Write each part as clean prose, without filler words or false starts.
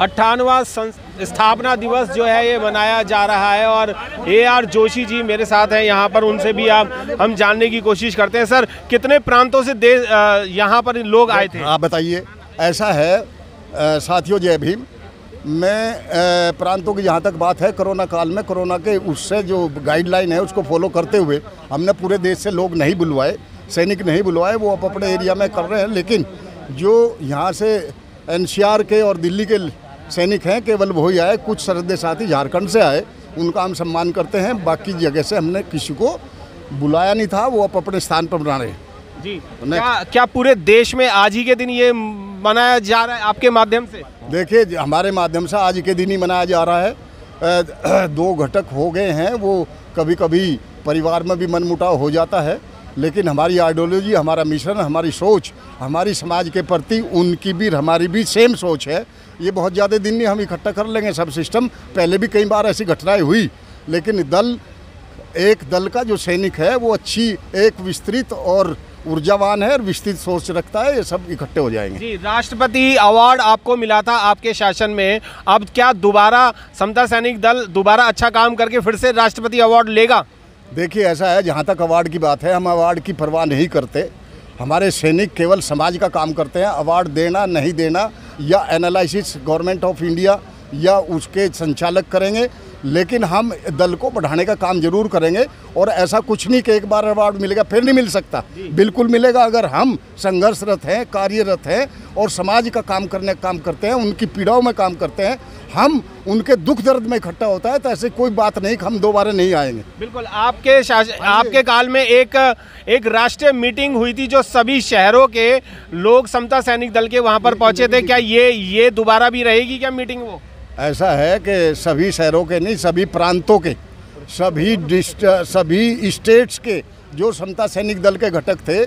98वां स्थापना दिवस जो है ये मनाया जा रहा है और AR जोशी जी मेरे साथ हैं यहाँ पर, उनसे भी हम जानने की कोशिश करते हैं। सर, कितने प्रांतों से यहाँ पर लोग आए थे? आप बताइए। ऐसा है साथियों, जय भीम। मैं प्रांतों की जहाँ तक बात है, कोरोना काल में कोरोना के उससे जो गाइडलाइन है उसको फॉलो करते हुए हमने पूरे देश से लोग नहीं बुलवाए, सैनिक नहीं बुलवाए, वो अपने एरिया में कर रहे हैं। लेकिन जो यहाँ से NCR के और दिल्ली के सैनिक हैं केवल वही आए। कुछ सरहदी साथी झारखंड से आए, उनका हम सम्मान करते हैं। बाकी जगह से हमने किसी को बुलाया नहीं था, वो अपने स्थान पर बना रहे हैं जी। क्या पूरे देश में आज ही के दिन ये मनाया जा रहा है आपके माध्यम से? देखिए, हमारे माध्यम से आज के दिन ही मनाया जा रहा है। 2 घटक हो गए हैं, वो कभी कभी परिवार में भी मनमुटाव हो जाता है, लेकिन हमारी आइडियोलॉजी, हमारा मिशन, हमारी सोच, हमारी समाज के प्रति उनकी भी हमारी भी सेम सोच है। ये बहुत ज़्यादा दिन नहीं हम इकट्ठा कर लेंगे सब सिस्टम। पहले भी कई बार ऐसी घटनाएं हुई, लेकिन एक दल का जो सैनिक है वो अच्छी एक विस्तृत और ऊर्जावान है और विस्तृत सोच रखता है। ये सब इकट्ठे हो जाएंगे जी। राष्ट्रपति अवार्ड आपको मिला था आपके शासन में, अब क्या दोबारा समता सैनिक दल दोबारा अच्छा काम करके फिर से राष्ट्रपति अवार्ड लेगा? देखिए, ऐसा है, जहाँ तक अवार्ड की बात है, हम अवार्ड की परवाह नहीं करते। हमारे सैनिक केवल समाज का काम करते हैं। अवार्ड देना नहीं देना या एनालिसिस गवर्नमेंट ऑफ इंडिया या उसके संचालक करेंगे, लेकिन हम दल को बढ़ाने का काम जरूर करेंगे। और ऐसा कुछ नहीं कि एक बार अवार्ड मिलेगा फिर नहीं मिल सकता, बिल्कुल मिलेगा। अगर हम संघर्षरत हैं, कार्यरत हैं और समाज का काम करते हैं, उनकी पीड़ाओं में काम करते हैं, हम उनके दुख दर्द में इकट्ठा होता है, तो ऐसे कोई बात नहीं कि हम दोबारा नहीं आएंगे। बिल्कुल। आपके काल में एक राष्ट्रीय मीटिंग हुई थी जो सभी शहरों के लोग समता सैनिक दल के वहां पर पहुंचे थे। क्या ये दोबारा भी रहेगी क्या मीटिंग? वो ऐसा है कि सभी शहरों के नहीं, सभी प्रांतों के, सभी स्टेट्स के जो समता सैनिक दल के घटक थे,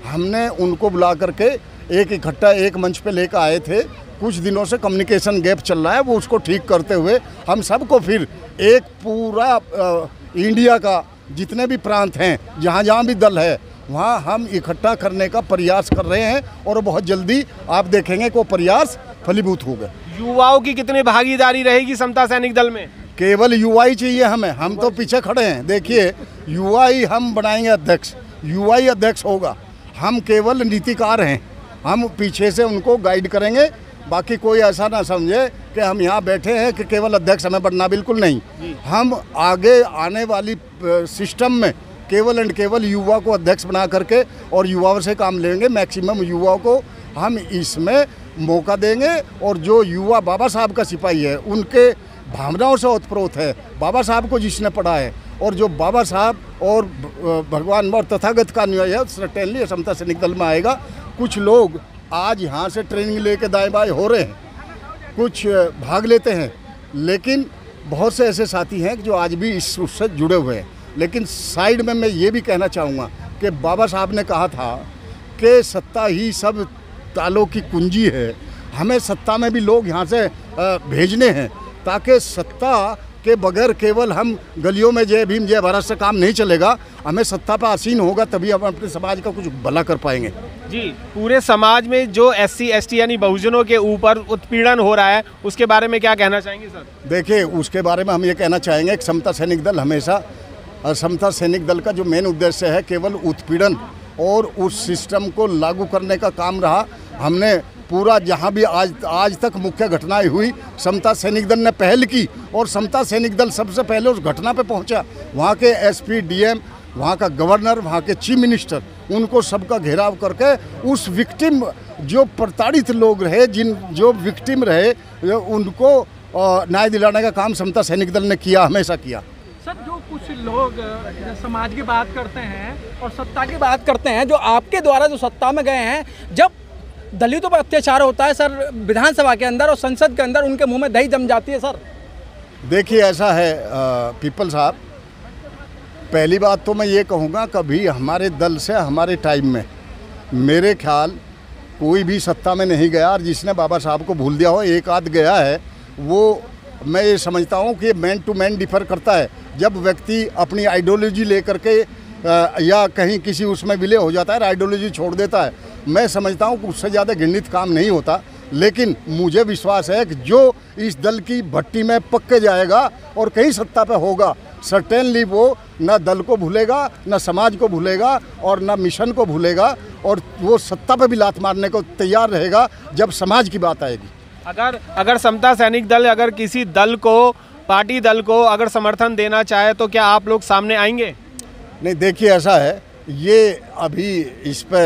हमने उनको बुला करके इकट्ठा एक मंच पे लेकर आए थे। कुछ दिनों से कम्युनिकेशन गैप चल रहा है, वो उसको ठीक करते हुए हम सबको फिर एक पूरा इंडिया का जितने भी प्रांत हैं, जहाँ भी दल है, वहाँ हम इकट्ठा करने का प्रयास कर रहे हैं। और बहुत जल्दी आप देखेंगे कि वो प्रयास फलीभूत होगा। युवाओं की कितनी भागीदारी रहेगी समता सैनिक दल में? केवल युवा ही चाहिए हमें, हम तो पीछे खड़े हैं। देखिए, युवा ही हम बनाएंगे अध्यक्ष, युवा ही अध्यक्ष होगा। हम केवल नीतिकार हैं, हम पीछे से उनको गाइड करेंगे। बाकी कोई ऐसा ना समझे कि हम यहाँ बैठे हैं कि केवल अध्यक्ष हमें बनना, बिल्कुल नहीं। हम आगे आने वाली सिस्टम में केवल एंड केवल युवा को अध्यक्ष बना करके और युवाओं से काम लेंगे। मैक्सिमम युवाओं को हम इसमें मौका देंगे। और जो युवा बाबा साहब का सिपाही है, उनके भावनाओं से ओतप्रोत है, बाबा साहब को जिसने पढ़ा है और जो बाबा साहब और भगवान और तथागत का अनुयायी है, सर्टेनली समता सैनिक दल में आएगा। कुछ लोग आज यहाँ से ट्रेनिंग लेके दाएं बाएं हो रहे हैं, कुछ भाग लेते हैं, लेकिन बहुत से ऐसे साथी हैं जो आज भी उससे जुड़े हुए हैं। लेकिन साइड में मैं ये भी कहना चाहूँगा कि बाबा साहब ने कहा था कि सत्ता ही सब तालों की कुंजी है। हमें सत्ता में भी लोग यहाँ से भेजने हैं, ताकि सत्ता के बगैर केवल हम गलियों में जय भीम जय भारत से काम नहीं चलेगा। हमें सत्ता पर आसीन होगा, तभी हम अपने समाज का कुछ भला कर पाएंगे। जी। पूरे समाज में जो SC ST यानी बहुजनों के ऊपर उत्पीड़न हो रहा है, उसके बारे में क्या कहना चाहेंगे सर? देखिए, उसके बारे में हम ये कहना चाहेंगे कि समता सैनिक दल हमेशा, समता सैनिक दल का जो मेन उद्देश्य है केवल उत्पीड़न और उस सिस्टम को लागू करने का काम रहा। हमने पूरा जहाँ भी आज तक मुख्य घटनाएं हुई, समता सैनिक दल ने पहल की और समता सैनिक दल सबसे पहले उस घटना पे पहुँचा। वहाँ के SP DM, वहाँ का गवर्नर, वहाँ के चीफ मिनिस्टर, उनको सबका घेराव करके उस विक्टिम जो प्रताड़ित लोग रहे, जो विक्टिम रहे, उनको न्याय दिलाने का काम समता सैनिक दल ने किया, हमेशा किया। सर, जो कुछ लोग समाज की बात करते हैं और सत्ता की बात करते हैं, जो आपके द्वारा जो सत्ता में गए हैं, जब दलितों पर अत्याचार होता है सर विधानसभा के अंदर और संसद के अंदर, उनके मुंह में दही जम जाती है सर। देखिए, ऐसा है पीपल साहब, पहली बात तो मैं ये कहूँगा, कभी हमारे दल से हमारे टाइम में मेरे ख्याल कोई भी सत्ता में नहीं गया। और जिसने बाबा साहब को भूल दिया हो, एक आध गया है, वो मैं ये समझता हूँ कि मैन टू मैन डिफर करता है। जब व्यक्ति अपनी आइडियोलॉजी लेकर के या कहीं किसी उसमें विलय हो जाता है, आइडियोलॉजी छोड़ देता है, मैं समझता हूँ कि उससे ज़्यादा घृणित काम नहीं होता। लेकिन मुझे विश्वास है कि जो इस दल की भट्टी में पक के जाएगा और कहीं सत्ता पे होगा, सर्टेनली वो न दल को भूलेगा, न समाज को भूलेगा और न मिशन को भूलेगा, और वो सत्ता पे भी लात मारने को तैयार रहेगा जब समाज की बात आएगी। अगर समता सैनिक दल अगर किसी दल को, पार्टी दल को अगर समर्थन देना चाहे तो क्या आप लोग सामने आएंगे? नहीं, देखिए ऐसा है, ये अभी इस पे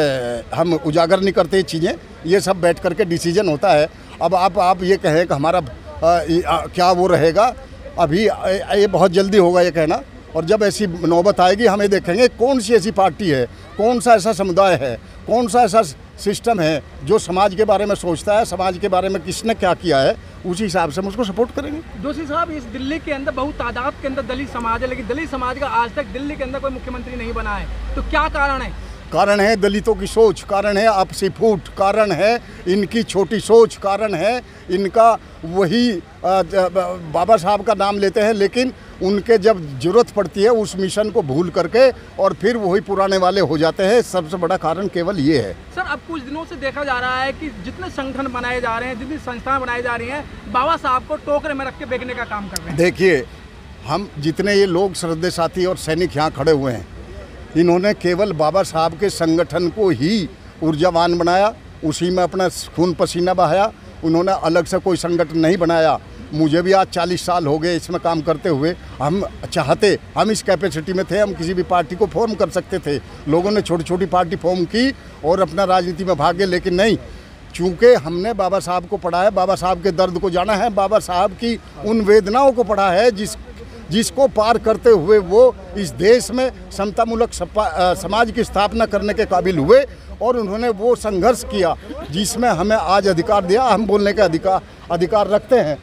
हम उजागर नहीं करते चीज़ें, ये सब बैठ करके डिसीजन होता है। अब आप ये कहें कि हमारा क्या वो रहेगा, अभी ये बहुत जल्दी होगा ये कहना, और जब ऐसी नौबत आएगी हमें देखेंगे कौन सी ऐसी पार्टी है, कौन सा ऐसा समुदाय है, कौन सा ऐसा सिस्टम है जो समाज के बारे में सोचता है, समाज के बारे में किसने क्या किया है, उसी हिसाब से हम उसको सपोर्ट करेंगे। जोशी साहब, इस दिल्ली के अंदर बहुत तादाद के अंदर दलित समाज है, लेकिन दलित समाज का आज तक दिल्ली के अंदर कोई मुख्यमंत्री नहीं बना है, तो क्या कारण है? कारण है दलितों की सोच, कारण है आपसी फूट, कारण है इनकी छोटी सोच, कारण है इनका वही बाबा साहब का नाम लेते हैं लेकिन उनके जब ज़रूरत पड़ती है उस मिशन को भूल करके और फिर वही पुराने वाले हो जाते हैं। सबसे बड़ा कारण केवल ये है। सर, अब कुछ दिनों से देखा जा रहा है कि जितने संगठन बनाए जा रहे हैं, जितनी संस्थाएं बनाई जा रही हैं, बाबा साहब को टोकरे में रख के बेचने का काम कर रहे हैं। देखिए, हम जितने ये लोग श्रद्धेय साथी और सैनिक यहाँ खड़े हुए हैं, इन्होंने केवल बाबा साहब के संगठन को ही ऊर्जावान बनाया, उसी में अपना खून पसीना बहाया, उन्होंने अलग से कोई संगठन नहीं बनाया। मुझे भी आज 40 साल हो गए इसमें काम करते हुए। हम चाहते, हम इस कैपेसिटी में थे, हम किसी भी पार्टी को फॉर्म कर सकते थे। लोगों ने छोटी छोटी पार्टी फॉर्म की और अपना राजनीति में भागे, लेकिन नहीं, चूँकि हमने बाबा साहब को पढ़ा है, बाबा साहब के दर्द को जाना है, बाबा साहब की उन वेदनाओं को पढ़ा है जिसको पार करते हुए वो इस देश में समतामूलक समाज की स्थापना करने के काबिल हुए, और उन्होंने वो संघर्ष किया जिसमें हमें आज अधिकार दिया। हम बोलने का अधिकार रखते हैं।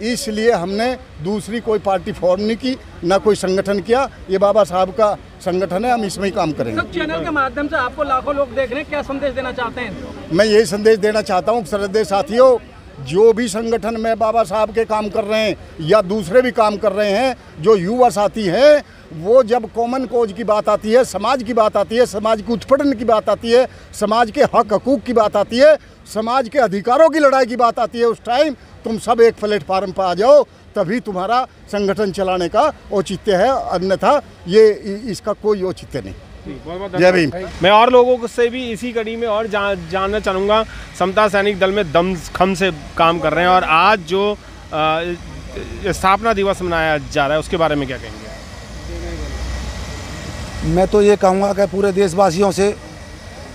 इसलिए हमने दूसरी कोई पार्टी फॉर्म नहीं की, ना कोई संगठन किया। ये बाबा साहब का संगठन है, हम इसमें ही काम करेंगे। सब चैनल के माध्यम से आपको लाखों लोग देख रहे हैं, क्या संदेश देना चाहते हैं? मैं यही संदेश देना चाहता हूँ, श्रद्धेय साथियों, जो भी संगठन में बाबा साहब के काम कर रहे हैं या दूसरे भी काम कर रहे हैं, जो युवा साथी हैं, वो जब कॉमन कोज की बात आती है, समाज की बात आती है, समाज के उत्पीड़न की बात आती है, समाज के हक हकूक़ की बात आती है, समाज के अधिकारों की लड़ाई की बात आती है, उस टाइम तुम सब एक प्लेटफार्म पर आ जाओ, तभी तुम्हारा संगठन चलाने का औचित्य है, अन्यथा ये इसका कोई औचित्य नहीं। जय भीम। मैं और लोगों से भी इसी कड़ी में और जानना चाहूँगा, समता सैनिक दल में दमखम से काम कर रहे हैं और आज जो स्थापना दिवस मनाया जा रहा है उसके बारे में क्या कहेंगे? मैं तो ये कहूँगा कि पूरे देशवासियों से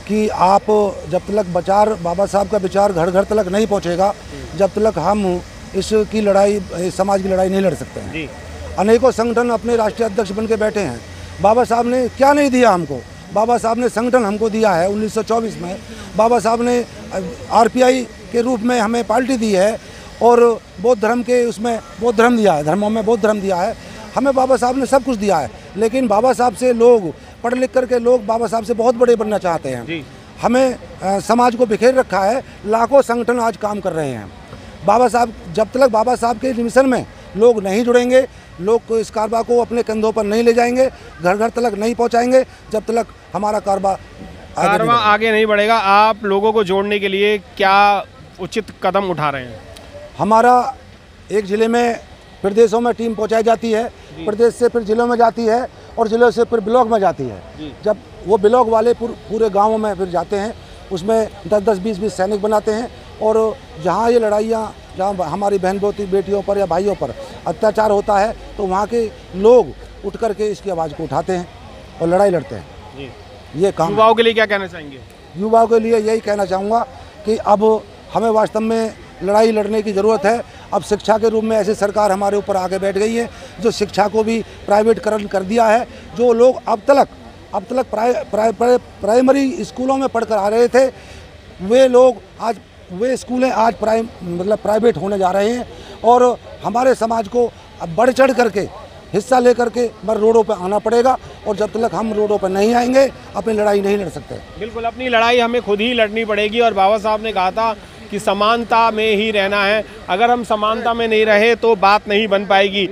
कि आप जब तक बाबा साहब का विचार घर घर तक नहीं पहुँचेगा, जब तक हम इसकी लड़ाई, समाज की लड़ाई नहीं लड़ सकते हैं। अनेकों संगठन अपने राष्ट्रीय अध्यक्ष बन के बैठे हैं। बाबा साहब ने क्या नहीं दिया हमको? बाबा साहब ने संगठन हमको दिया है 1924 में। बाबा साहब ने आरपीआई के रूप में हमें पार्टी दी है और बौद्ध धर्म के उसमें बौद्ध धर्म दिया है, धर्मों में बौद्ध धर्म दिया है। हमें बाबा साहब ने सब कुछ दिया है, लेकिन बाबा साहब से लोग पढ़ लिख करके लोग बाबा साहब से बहुत बड़े बनना चाहते हैं। हमें समाज को बिखेर रखा है, लाखों संगठन आज काम कर रहे हैं। बाबा साहब, जब तक बाबा साहब के मिशन में लोग नहीं जुड़ेंगे, लोग को इस कारबा को अपने कंधों पर नहीं ले जाएंगे, घर घर तक नहीं पहुंचाएंगे, जब तक हमारा कारबा आगे नहीं बढ़ेगा। आप लोगों को जोड़ने के लिए क्या उचित कदम उठा रहे हैं? हमारा एक ज़िले में प्रदेशों में टीम पहुंचाई जाती है, प्रदेश से फिर ज़िलों में जाती है और ज़िलों से फिर ब्लॉक में जाती है। जब वो ब्लॉक वाले पूरे गाँवों में फिर जाते हैं, उसमें 10-10, 20-20 सैनिक बनाते हैं और जहाँ ये लड़ाइयाँ, जहाँ हमारी बहन बेटियों पर या भाइयों पर अत्याचार होता है, तो वहाँ के लोग उठ करके इसकी आवाज़ को उठाते हैं और लड़ाई लड़ते हैं। ये काम युवाओं के लिए क्या कहना चाहेंगे? युवाओं के लिए यही कहना चाहूँगा कि अब हमें वास्तव में लड़ाई लड़ने की ज़रूरत है। अब शिक्षा के रूप में ऐसी सरकार हमारे ऊपर आगे बैठ गई है जो शिक्षा को भी प्राइवेटकरण कर दिया है। जो लोग अब तक प्राइमरी स्कूलों में पढ़कर आ रहे थे, वे लोग आज वे स्कूलें आज प्राइवेट होने जा रहे हैं और हमारे समाज को अब बढ़ चढ़ करके हिस्सा लेकर के रोडों पर आना पड़ेगा, और जब तक हम रोडों पर नहीं आएंगे अपनी लड़ाई नहीं लड़ सकते। बिल्कुल, अपनी लड़ाई हमें खुद ही लड़नी पड़ेगी। और बाबा साहब ने कहा था कि समानता में ही रहना है। अगर हम समानता में नहीं रहे तो बात नहीं बन पाएगी।